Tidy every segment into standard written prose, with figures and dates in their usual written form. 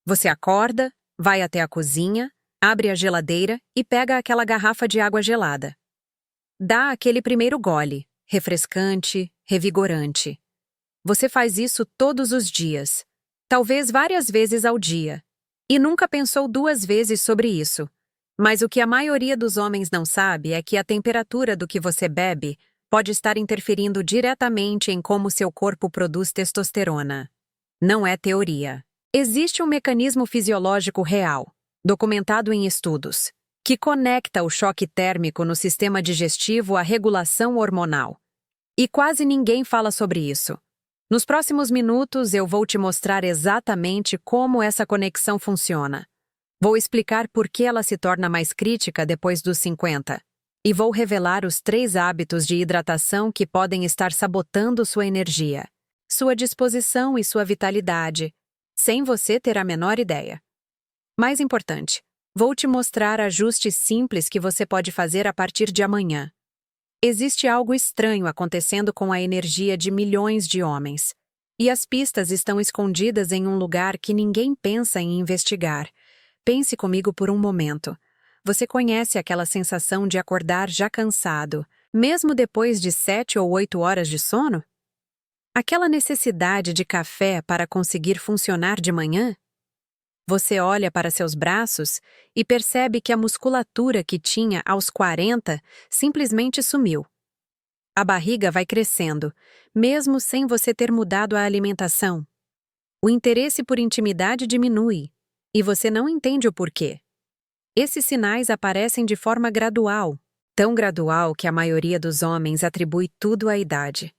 Você acorda, vai até a cozinha, abre a geladeira e pega aquela garrafa de água gelada. Dá aquele primeiro gole, refrescante, revigorante. Você faz isso todos os dias, talvez várias vezes ao dia, e nunca pensou duas vezes sobre isso. Mas o que a maioria dos homens não sabe é que a temperatura do que você bebe pode estar interferindo diretamente em como seu corpo produz testosterona. Não é teoria. Existe um mecanismo fisiológico real, documentado em estudos, que conecta o choque térmico no sistema digestivo à regulação hormonal. E quase ninguém fala sobre isso. Nos próximos minutos eu vou te mostrar exatamente como essa conexão funciona. Vou explicar por que ela se torna mais crítica depois dos 50. E vou revelar os 3 hábitos de hidratação que podem estar sabotando sua energia, sua disposição e sua vitalidade, sem você ter a menor ideia. Mais importante, vou te mostrar ajustes simples que você pode fazer a partir de amanhã. Existe algo estranho acontecendo com a energia de milhões de homens. E as pistas estão escondidas em um lugar que ninguém pensa em investigar. Pense comigo por um momento. Você conhece aquela sensação de acordar já cansado, mesmo depois de 7 ou 8 horas de sono? Aquela necessidade de café para conseguir funcionar de manhã? Você olha para seus braços e percebe que a musculatura que tinha aos 40 simplesmente sumiu. A barriga vai crescendo, mesmo sem você ter mudado a alimentação. O interesse por intimidade diminui, e você não entende o porquê. Esses sinais aparecem de forma gradual, tão gradual que a maioria dos homens atribui tudo à idade.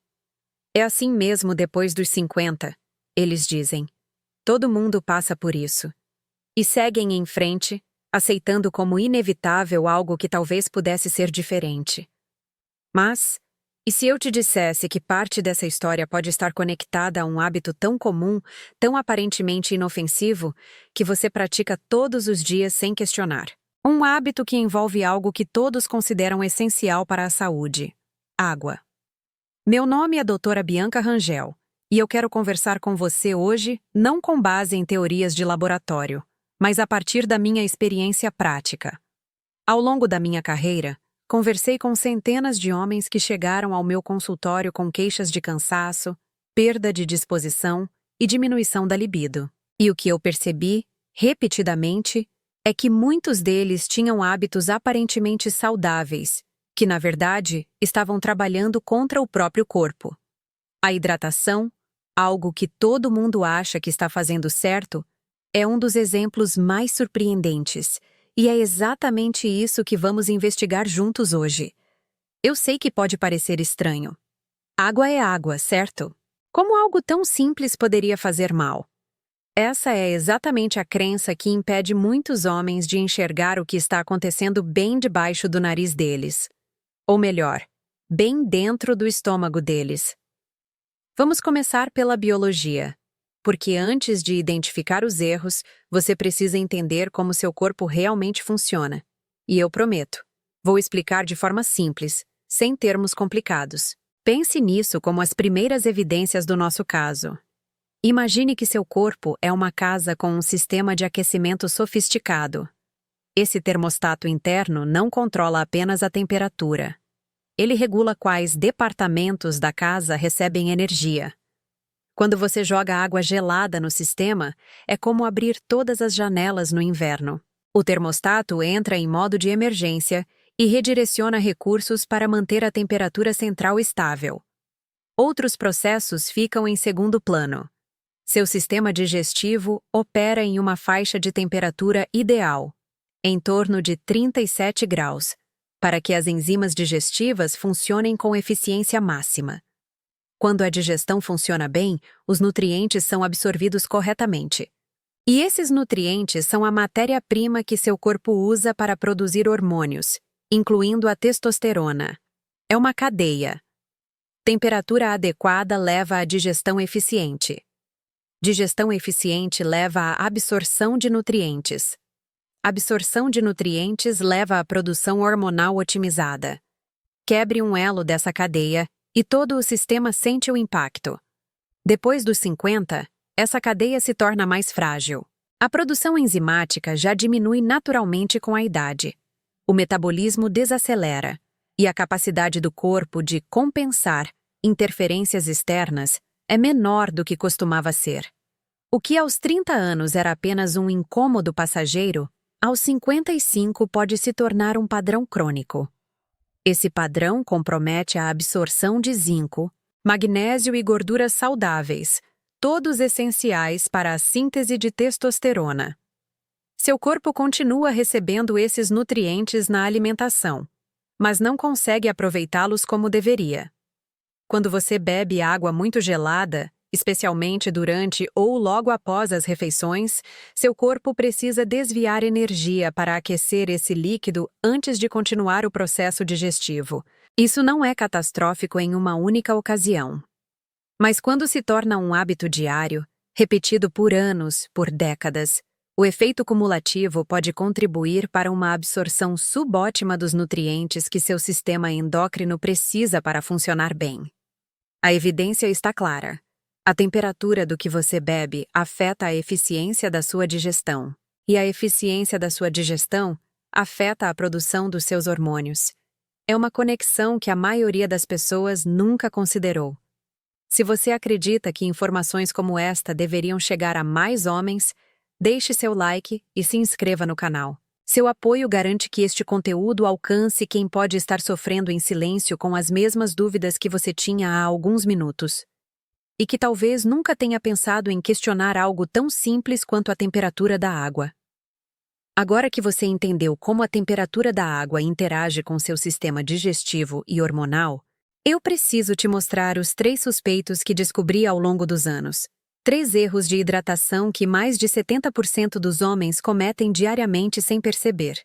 É assim mesmo depois dos 50, eles dizem. Todo mundo passa por isso. E seguem em frente, aceitando como inevitável algo que talvez pudesse ser diferente. Mas, e se eu te dissesse que parte dessa história pode estar conectada a um hábito tão comum, tão aparentemente inofensivo, que você pratica todos os dias sem questionar? Um hábito que envolve algo que todos consideram essencial para a saúde: água. Meu nome é Doutora Bianca Rangel, e eu quero conversar com você hoje não com base em teorias de laboratório, mas a partir da minha experiência prática. Ao longo da minha carreira, conversei com centenas de homens que chegaram ao meu consultório com queixas de cansaço, perda de disposição e diminuição da libido. E o que eu percebi, repetidamente, é que muitos deles tinham hábitos aparentemente saudáveis, que, na verdade, estavam trabalhando contra o próprio corpo. A hidratação, algo que todo mundo acha que está fazendo certo, é um dos exemplos mais surpreendentes, e é exatamente isso que vamos investigar juntos hoje. Eu sei que pode parecer estranho. Água é água, certo? Como algo tão simples poderia fazer mal? Essa é exatamente a crença que impede muitos homens de enxergar o que está acontecendo bem debaixo do nariz deles. Ou melhor, bem dentro do estômago deles. Vamos começar pela biologia. Porque antes de identificar os erros, você precisa entender como seu corpo realmente funciona. E eu prometo, vou explicar de forma simples, sem termos complicados. Pense nisso como as primeiras evidências do nosso caso. Imagine que seu corpo é uma casa com um sistema de aquecimento sofisticado. Esse termostato interno não controla apenas a temperatura. Ele regula quais departamentos da casa recebem energia. Quando você joga água gelada no sistema, é como abrir todas as janelas no inverno. O termostato entra em modo de emergência e redireciona recursos para manter a temperatura central estável. Outros processos ficam em segundo plano. Seu sistema digestivo opera em uma faixa de temperatura ideal, em torno de 37 graus, para que as enzimas digestivas funcionem com eficiência máxima. Quando a digestão funciona bem, os nutrientes são absorvidos corretamente. E esses nutrientes são a matéria-prima que seu corpo usa para produzir hormônios, incluindo a testosterona. É uma cadeia. Temperatura adequada leva à digestão eficiente. Digestão eficiente leva à absorção de nutrientes. Absorção de nutrientes leva à produção hormonal otimizada. Quebre um elo dessa cadeia e todo o sistema sente o impacto. Depois dos 50, essa cadeia se torna mais frágil. A produção enzimática já diminui naturalmente com a idade. O metabolismo desacelera e a capacidade do corpo de compensar interferências externas é menor do que costumava ser. O que aos 30 anos era apenas um incômodo passageiro, aos 55 pode se tornar um padrão crônico. Esse padrão compromete a absorção de zinco, magnésio e gorduras saudáveis, todos essenciais para a síntese de testosterona. Seu corpo continua recebendo esses nutrientes na alimentação, mas não consegue aproveitá-los como deveria. Quando você bebe água muito gelada, especialmente durante ou logo após as refeições, seu corpo precisa desviar energia para aquecer esse líquido antes de continuar o processo digestivo. Isso não é catastrófico em uma única ocasião. Mas quando se torna um hábito diário, repetido por anos, por décadas, o efeito cumulativo pode contribuir para uma absorção subótima dos nutrientes que seu sistema endócrino precisa para funcionar bem. A evidência está clara. A temperatura do que você bebe afeta a eficiência da sua digestão, e a eficiência da sua digestão afeta a produção dos seus hormônios. É uma conexão que a maioria das pessoas nunca considerou. Se você acredita que informações como esta deveriam chegar a mais homens, deixe seu like e se inscreva no canal. Seu apoio garante que este conteúdo alcance quem pode estar sofrendo em silêncio com as mesmas dúvidas que você tinha há alguns minutos. E que talvez nunca tenha pensado em questionar algo tão simples quanto a temperatura da água. Agora que você entendeu como a temperatura da água interage com seu sistema digestivo e hormonal, eu preciso te mostrar os 3 suspeitos que descobri ao longo dos anos. 3 erros de hidratação que mais de 70% dos homens cometem diariamente sem perceber.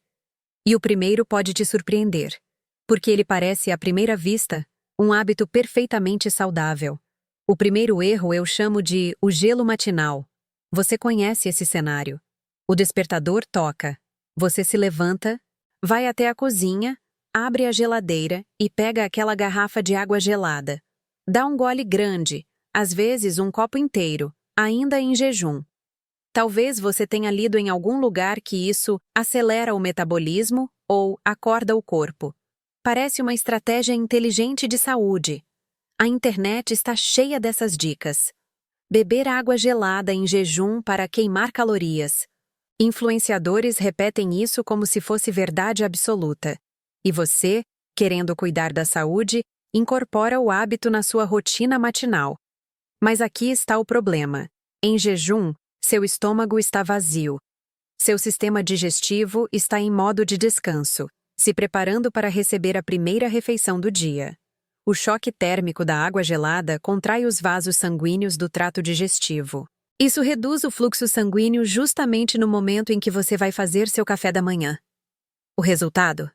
E o primeiro pode te surpreender, porque ele parece, à primeira vista, um hábito perfeitamente saudável. O primeiro erro eu chamo de o gelo matinal. Você conhece esse cenário. O despertador toca. Você se levanta, vai até a cozinha, abre a geladeira e pega aquela garrafa de água gelada. Dá um gole grande, às vezes um copo inteiro, ainda em jejum. Talvez você tenha lido em algum lugar que isso acelera o metabolismo ou acorda o corpo. Parece uma estratégia inteligente de saúde. A internet está cheia dessas dicas. Beber água gelada em jejum para queimar calorias. Influenciadores repetem isso como se fosse verdade absoluta. E você, querendo cuidar da saúde, incorpora o hábito na sua rotina matinal. Mas aqui está o problema. Em jejum, seu estômago está vazio. Seu sistema digestivo está em modo de descanso, se preparando para receber a primeira refeição do dia. O choque térmico da água gelada contrai os vasos sanguíneos do trato digestivo. Isso reduz o fluxo sanguíneo justamente no momento em que você vai fazer seu café da manhã. O resultado?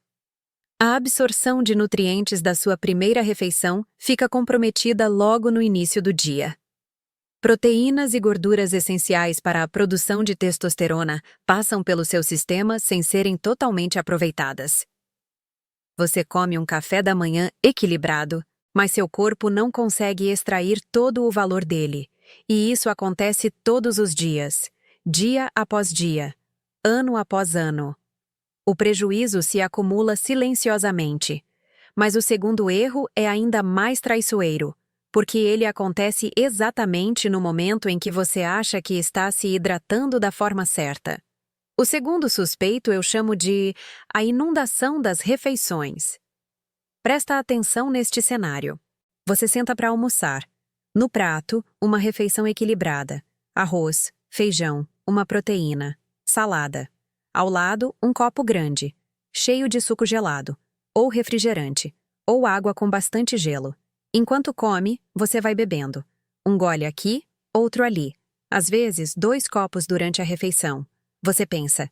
A absorção de nutrientes da sua primeira refeição fica comprometida logo no início do dia. Proteínas e gorduras essenciais para a produção de testosterona passam pelo seu sistema sem serem totalmente aproveitadas. Você come um café da manhã equilibrado, mas seu corpo não consegue extrair todo o valor dele. E isso acontece todos os dias, dia após dia, ano após ano. O prejuízo se acumula silenciosamente. Mas o segundo erro é ainda mais traiçoeiro, porque ele acontece exatamente no momento em que você acha que está se hidratando da forma certa. O segundo suspeito eu chamo de a inundação das refeições. Presta atenção neste cenário. Você senta para almoçar. No prato, uma refeição equilibrada. Arroz, feijão, uma proteína, salada. Ao lado, um copo grande, cheio de suco gelado, ou refrigerante, ou água com bastante gelo. Enquanto come, você vai bebendo. Um gole aqui, outro ali. Às vezes, 2 copos durante a refeição. Você pensa,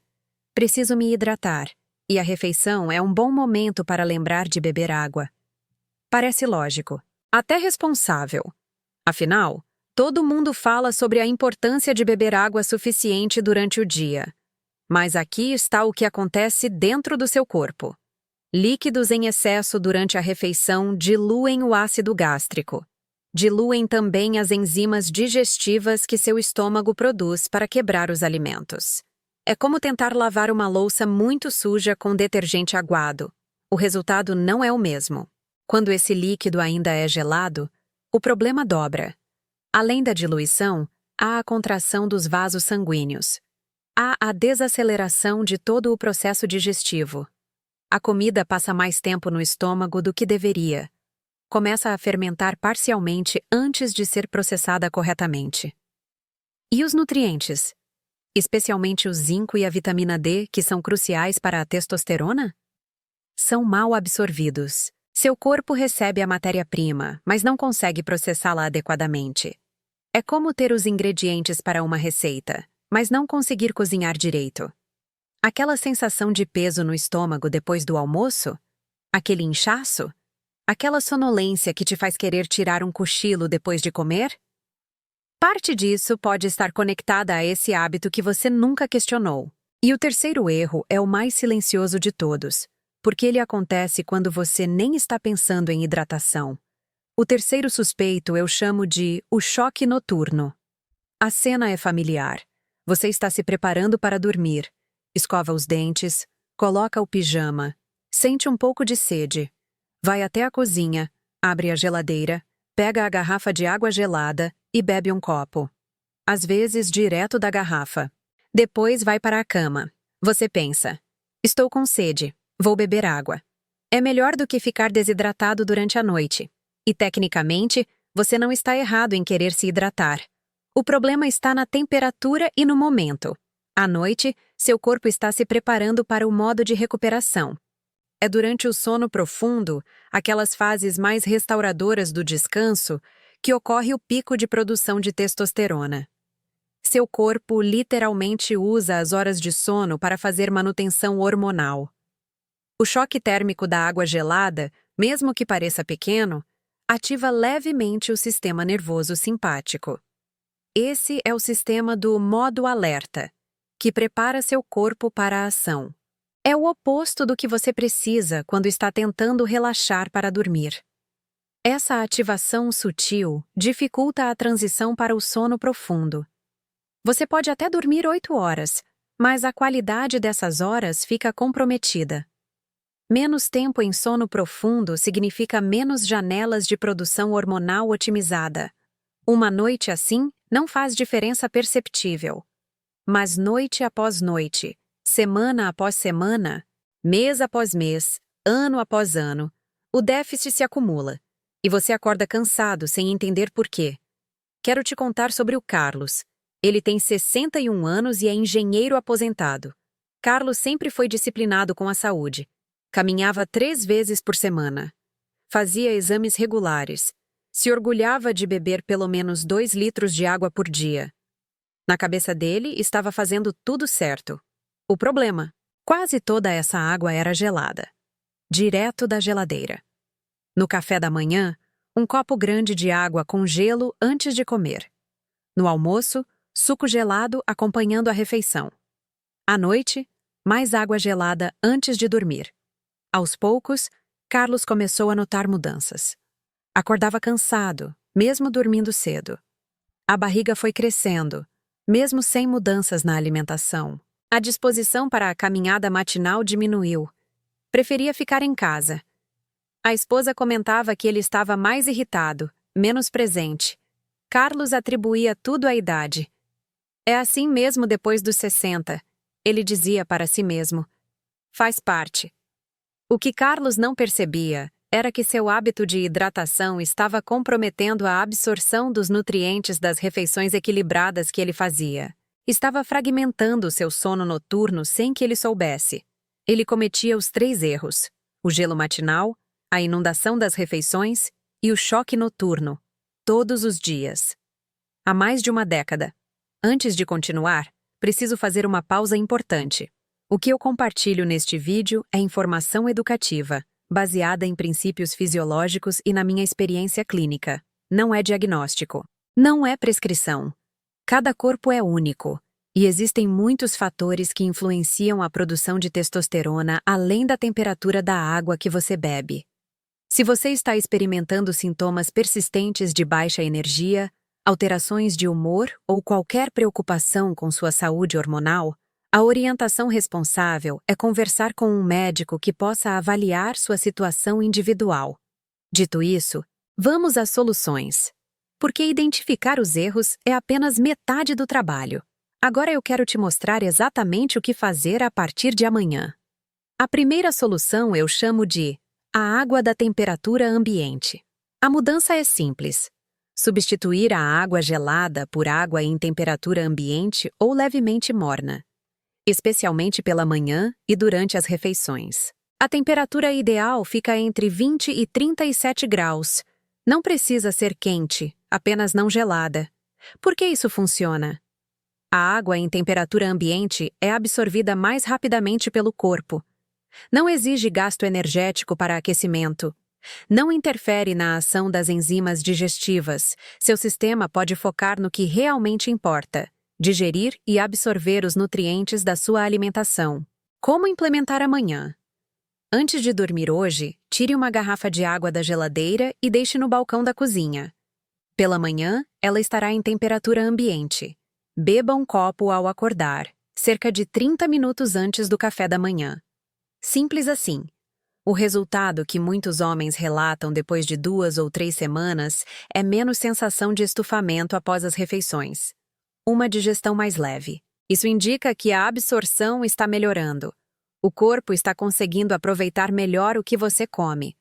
preciso me hidratar, e a refeição é um bom momento para lembrar de beber água. Parece lógico, até responsável. Afinal, todo mundo fala sobre a importância de beber água suficiente durante o dia. Mas aqui está o que acontece dentro do seu corpo. Líquidos em excesso durante a refeição diluem o ácido gástrico. Diluem também as enzimas digestivas que seu estômago produz para quebrar os alimentos. É como tentar lavar uma louça muito suja com detergente aguado. O resultado não é o mesmo. Quando esse líquido ainda é gelado, o problema dobra. Além da diluição, há a contração dos vasos sanguíneos. Há a desaceleração de todo o processo digestivo. A comida passa mais tempo no estômago do que deveria. Começa a fermentar parcialmente antes de ser processada corretamente. E os nutrientes? Especialmente o zinco e a vitamina D, que são cruciais para a testosterona? São mal absorvidos. Seu corpo recebe a matéria-prima, mas não consegue processá-la adequadamente. É como ter os ingredientes para uma receita, mas não conseguir cozinhar direito. Aquela sensação de peso no estômago depois do almoço? Aquele inchaço? Aquela sonolência que te faz querer tirar um cochilo depois de comer? Parte disso pode estar conectada a esse hábito que você nunca questionou. E o terceiro erro é o mais silencioso de todos, porque ele acontece quando você nem está pensando em hidratação. O terceiro suspeito eu chamo de o choque noturno. A cena é familiar. Você está se preparando para dormir. Escova os dentes, coloca o pijama, sente um pouco de sede. Vai até a cozinha, abre a geladeira, pega a garrafa de água gelada e bebe um copo. Às vezes, direto da garrafa. Depois vai para a cama. Você pensa: estou com sede, vou beber água. É melhor do que ficar desidratado durante a noite. E, tecnicamente, você não está errado em querer se hidratar. O problema está na temperatura e no momento. À noite, seu corpo está se preparando para o modo de recuperação. É durante o sono profundo, aquelas fases mais restauradoras do descanso, que ocorre o pico de produção de testosterona. Seu corpo literalmente usa as horas de sono para fazer manutenção hormonal. O choque térmico da água gelada, mesmo que pareça pequeno, ativa levemente o sistema nervoso simpático. Esse é o sistema do modo alerta, que prepara seu corpo para a ação. É o oposto do que você precisa quando está tentando relaxar para dormir. Essa ativação sutil dificulta a transição para o sono profundo. Você pode até dormir 8 horas, mas a qualidade dessas horas fica comprometida. Menos tempo em sono profundo significa menos janelas de produção hormonal otimizada. Uma noite assim não faz diferença perceptível. Mas noite após noite, semana após semana, mês após mês, ano após ano, o déficit se acumula e você acorda cansado sem entender por quê. Quero te contar sobre o Carlos. Ele tem 61 anos e é engenheiro aposentado. Carlos sempre foi disciplinado com a saúde. Caminhava 3 vezes por semana. Fazia exames regulares. Se orgulhava de beber pelo menos 2 litros de água por dia. Na cabeça dele, estava fazendo tudo certo. O problema: quase toda essa água era gelada. Direto da geladeira. No café da manhã, um copo grande de água com gelo antes de comer. No almoço, suco gelado acompanhando a refeição. À noite, mais água gelada antes de dormir. Aos poucos, Carlos começou a notar mudanças. Acordava cansado, mesmo dormindo cedo. A barriga foi crescendo, mesmo sem mudanças na alimentação. A disposição para a caminhada matinal diminuiu. Preferia ficar em casa. A esposa comentava que ele estava mais irritado, menos presente. Carlos atribuía tudo à idade. É assim mesmo depois dos 60, ele dizia para si mesmo. Faz parte. O que Carlos não percebia era que seu hábito de hidratação estava comprometendo a absorção dos nutrientes das refeições equilibradas que ele fazia. Estava fragmentando seu sono noturno sem que ele soubesse. Ele cometia os 3 erros: o gelo matinal, a inundação das refeições e o choque noturno, todos os dias. Há mais de uma década. Antes de continuar, preciso fazer uma pausa importante. O que eu compartilho neste vídeo é informação educativa, baseada em princípios fisiológicos e na minha experiência clínica. Não é diagnóstico. Não é prescrição. Cada corpo é único, e existem muitos fatores que influenciam a produção de testosterona além da temperatura da água que você bebe. Se você está experimentando sintomas persistentes de baixa energia, alterações de humor ou qualquer preocupação com sua saúde hormonal, a orientação responsável é conversar com um médico que possa avaliar sua situação individual. Dito isso, vamos às soluções. Porque identificar os erros é apenas metade do trabalho. Agora eu quero te mostrar exatamente o que fazer a partir de amanhã. A primeira solução eu chamo de a água da temperatura ambiente. A mudança é simples. Substituir a água gelada por água em temperatura ambiente ou levemente morna, especialmente pela manhã e durante as refeições. A temperatura ideal fica entre 20 e 37 graus. Não precisa ser quente, apenas não gelada. Por que isso funciona? A água em temperatura ambiente é absorvida mais rapidamente pelo corpo. Não exige gasto energético para aquecimento. Não interfere na ação das enzimas digestivas. Seu sistema pode focar no que realmente importa: digerir e absorver os nutrientes da sua alimentação. Como implementar amanhã? Antes de dormir hoje, tire uma garrafa de água da geladeira e deixe no balcão da cozinha. Pela manhã, ela estará em temperatura ambiente. Beba um copo ao acordar, cerca de 30 minutos antes do café da manhã. Simples assim. O resultado que muitos homens relatam depois de 2 ou 3 semanas é menos sensação de estufamento após as refeições. Uma digestão mais leve. Isso indica que a absorção está melhorando. O corpo está conseguindo aproveitar melhor o que você come.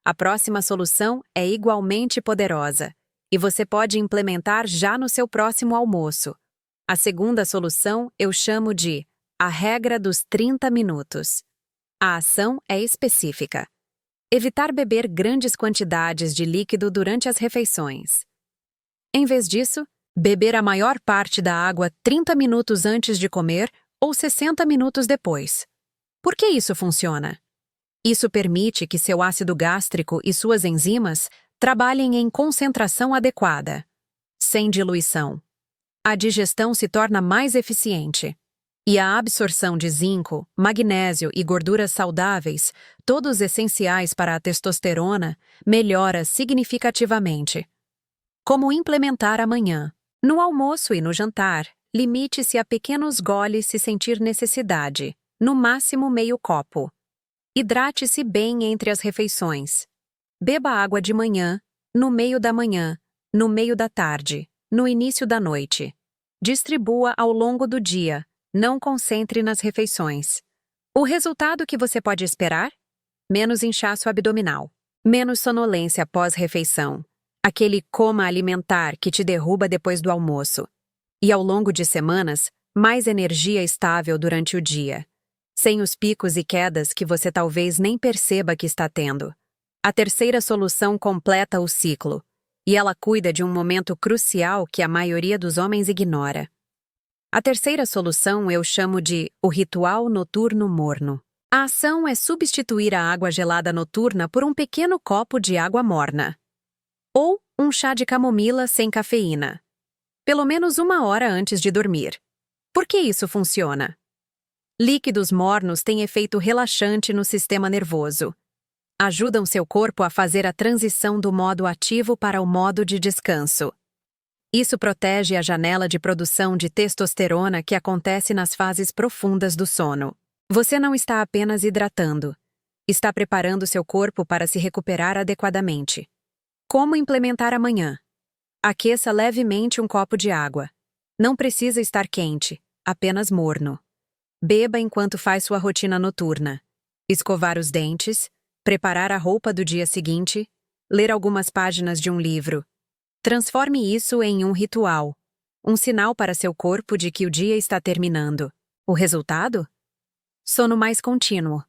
A próxima solução é igualmente poderosa, e você pode implementar já no seu próximo almoço. A segunda solução eu chamo de a regra dos 30 minutos. A ação é específica. Evitar beber grandes quantidades de líquido durante as refeições. Em vez disso, beber a maior parte da água 30 minutos antes de comer ou 60 minutos depois. Por que isso funciona? Isso permite que seu ácido gástrico e suas enzimas trabalhem em concentração adequada, sem diluição. A digestão se torna mais eficiente. E a absorção de zinco, magnésio e gorduras saudáveis, todos essenciais para a testosterona, melhora significativamente. Como implementar amanhã? No almoço e no jantar, limite-se a pequenos goles se sentir necessidade, no máximo meio copo. Hidrate-se bem entre as refeições. Beba água de manhã, no meio da manhã, no meio da tarde, no início da noite. Distribua ao longo do dia. Não concentre nas refeições. O resultado que você pode esperar? Menos inchaço abdominal, menos sonolência após-refeição, aquele coma alimentar que te derruba depois do almoço. E ao longo de semanas, mais energia estável durante o dia, sem os picos e quedas que você talvez nem perceba que está tendo. A terceira solução completa o ciclo, e ela cuida de um momento crucial que a maioria dos homens ignora. A terceira solução eu chamo de o ritual noturno morno. A ação é substituir a água gelada noturna por um pequeno copo de água morna. Ou um chá de camomila sem cafeína. Pelo menos 1 hora antes de dormir. Por que isso funciona? Líquidos mornos têm efeito relaxante no sistema nervoso. Ajudam seu corpo a fazer a transição do modo ativo para o modo de descanso. Isso protege a janela de produção de testosterona que acontece nas fases profundas do sono. Você não está apenas hidratando. Está preparando seu corpo para se recuperar adequadamente. Como implementar amanhã? Aqueça levemente um copo de água. Não precisa estar quente, apenas morno. Beba enquanto faz sua rotina noturna. Escovar os dentes, preparar a roupa do dia seguinte, ler algumas páginas de um livro. Transforme isso em um ritual, um sinal para seu corpo de que o dia está terminando. O resultado? Sono mais contínuo,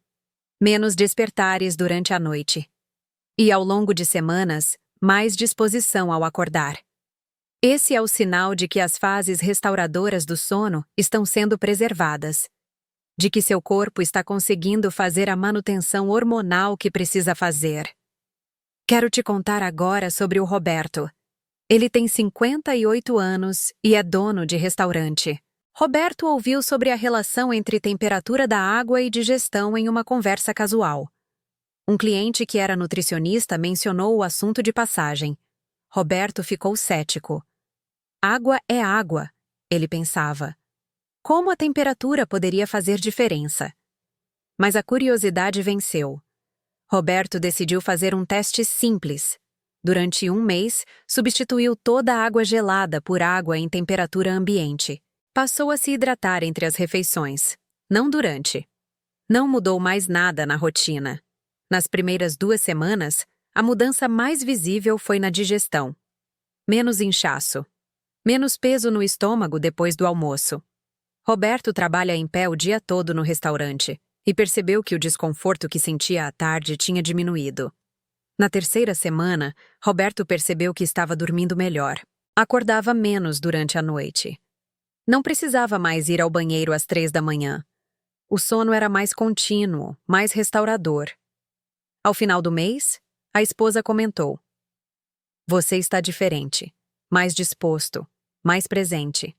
menos despertares durante a noite. E ao longo de semanas, mais disposição ao acordar. Esse é o sinal de que as fases restauradoras do sono estão sendo preservadas, de que seu corpo está conseguindo fazer a manutenção hormonal que precisa fazer. Quero te contar agora sobre o Roberto. Ele tem 58 anos e é dono de restaurante. Roberto ouviu sobre a relação entre temperatura da água e digestão em uma conversa casual. Um cliente que era nutricionista mencionou o assunto de passagem. Roberto ficou cético. Água é água, ele pensava. Como a temperatura poderia fazer diferença? Mas a curiosidade venceu. Roberto decidiu fazer um teste simples. Durante um mês, substituiu toda a água gelada por água em temperatura ambiente. Passou a se hidratar entre as refeições, não durante. Não mudou mais nada na rotina. Nas primeiras 2 semanas, a mudança mais visível foi na digestão. Menos inchaço. Menos peso no estômago depois do almoço. Roberto trabalha em pé o dia todo no restaurante e percebeu que o desconforto que sentia à tarde tinha diminuído. Na 3ª semana, Roberto percebeu que estava dormindo melhor. Acordava menos durante a noite. Não precisava mais ir ao banheiro às 3 da manhã. O sono era mais contínuo, mais restaurador. Ao final do mês, a esposa comentou: "Você está diferente, mais disposto, mais presente."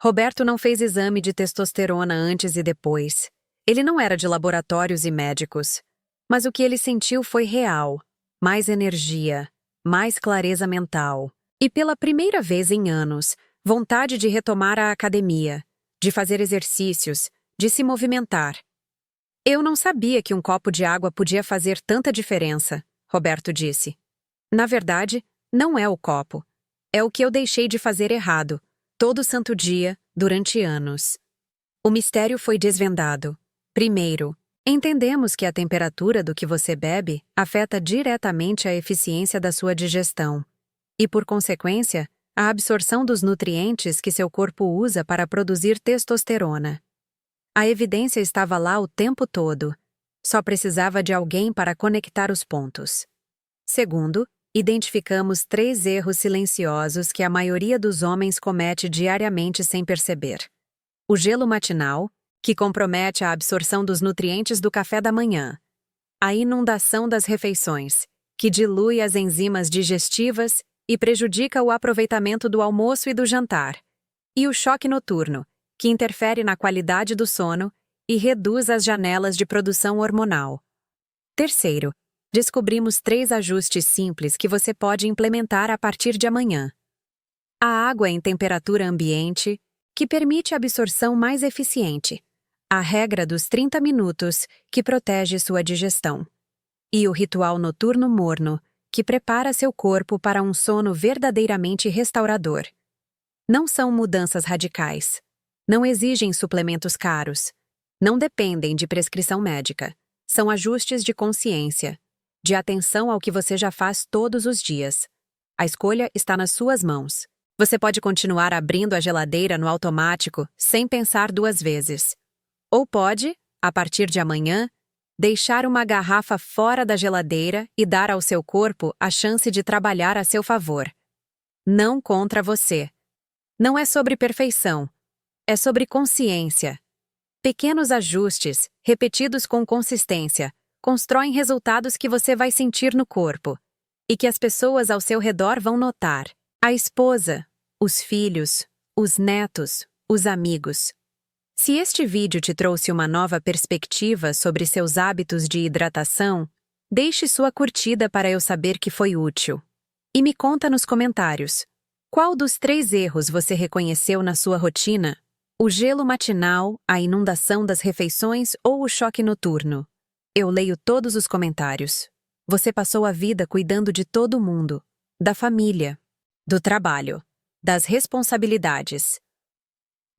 Roberto não fez exame de testosterona antes e depois. Ele não era de laboratórios e médicos. Mas o que ele sentiu foi real. Mais energia, mais clareza mental. E pela primeira vez em anos, vontade de retomar a academia, de fazer exercícios, de se movimentar. "Eu não sabia que um copo de água podia fazer tanta diferença", Roberto disse. "Na verdade, não é o copo. É o que eu deixei de fazer errado, todo santo dia, durante anos." O mistério foi desvendado. Primeiro, entendemos que a temperatura do que você bebe afeta diretamente a eficiência da sua digestão e, por consequência, a absorção dos nutrientes que seu corpo usa para produzir testosterona. A evidência estava lá o tempo todo. Só precisava de alguém para conectar os pontos. Segundo, identificamos 3 erros silenciosos que a maioria dos homens comete diariamente sem perceber. O gelo matinal, que compromete a absorção dos nutrientes do café da manhã. A inundação das refeições, que dilui as enzimas digestivas e prejudica o aproveitamento do almoço e do jantar. E o choque noturno, que interfere na qualidade do sono e reduz as janelas de produção hormonal. Terceiro, descobrimos 3 ajustes simples que você pode implementar a partir de amanhã. A água em temperatura ambiente, que permite a absorção mais eficiente. A regra dos 30 minutos, que protege sua digestão. E o ritual noturno morno, que prepara seu corpo para um sono verdadeiramente restaurador. Não são mudanças radicais. Não exigem suplementos caros. Não dependem de prescrição médica. São ajustes de consciência, de atenção ao que você já faz todos os dias. A escolha está nas suas mãos. Você pode continuar abrindo a geladeira no automático sem pensar 2 vezes. Ou pode, a partir de amanhã, deixar uma garrafa fora da geladeira e dar ao seu corpo a chance de trabalhar a seu favor. Não contra você. Não é sobre perfeição. É sobre consciência. Pequenos ajustes, repetidos com consistência, constroem resultados que você vai sentir no corpo e que as pessoas ao seu redor vão notar. A esposa, os filhos, os netos, os amigos. Se este vídeo te trouxe uma nova perspectiva sobre seus hábitos de hidratação, deixe sua curtida para eu saber que foi útil. E me conta nos comentários, qual dos 3 erros você reconheceu na sua rotina? O gelo matinal, a inundação das refeições ou o choque noturno? Eu leio todos os comentários. Você passou a vida cuidando de todo mundo, da família, do trabalho, das responsabilidades.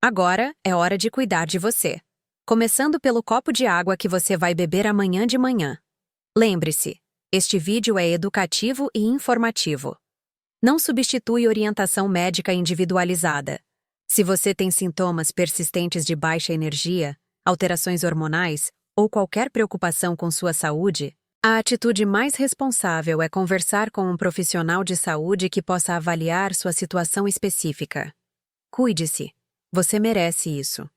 Agora é hora de cuidar de você, começando pelo copo de água que você vai beber amanhã de manhã. Lembre-se, este vídeo é educativo e informativo. Não substitui orientação médica individualizada. Se você tem sintomas persistentes de baixa energia, alterações hormonais ou qualquer preocupação com sua saúde, a atitude mais responsável é conversar com um profissional de saúde que possa avaliar sua situação específica. Cuide-se. Você merece isso.